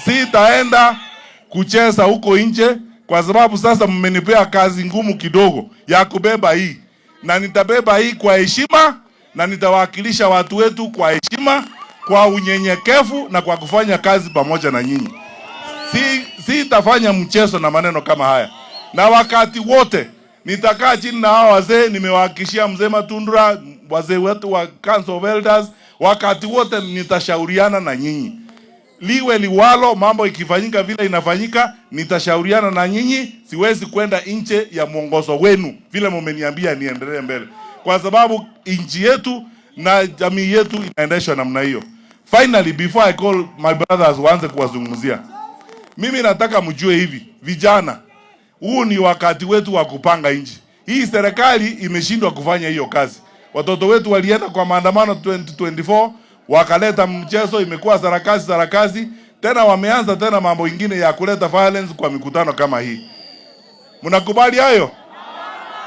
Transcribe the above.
sitaenda kucheza huko nje, kwa sababu sasa mmenipea kazi ngumu kidogo ya kubeba hii, na nitabeba hii kwa heshima, na nitawakilisha watu wetu kwa heshima, kwa unyenyekevu na kwa kufanya kazi pamoja na nyinyi. Sitafanya mchezo na maneno kama haya, na wakati wote nitakaa chini na hao wazee. Nimewahakikishia mzee Matundura, wazee wetu wa Council of Elders, wakati wote nitashauriana na nyinyi. Liwe liwalo, mambo ikifanyika vile inafanyika, nitashauriana na nyinyi. Siwezi kwenda nje ya mwongozo wenu vile mmeniambia niendelee mbele, kwa sababu nchi yetu na jamii yetu inaendeshwa namna hiyo. Finally, before I call my brothers waanze kuwazungumzia, mimi nataka mjue hivi, vijana, huu ni wakati wetu wa kupanga nchi. Hii serikali imeshindwa kufanya hiyo kazi. Watoto wetu walienda kwa maandamano 2024, wakaleta mchezo, imekuwa sarakazi, tena wameanza tena mambo ingine ya kuleta violence kwa mikutano kama hii. Mnakubali hayo?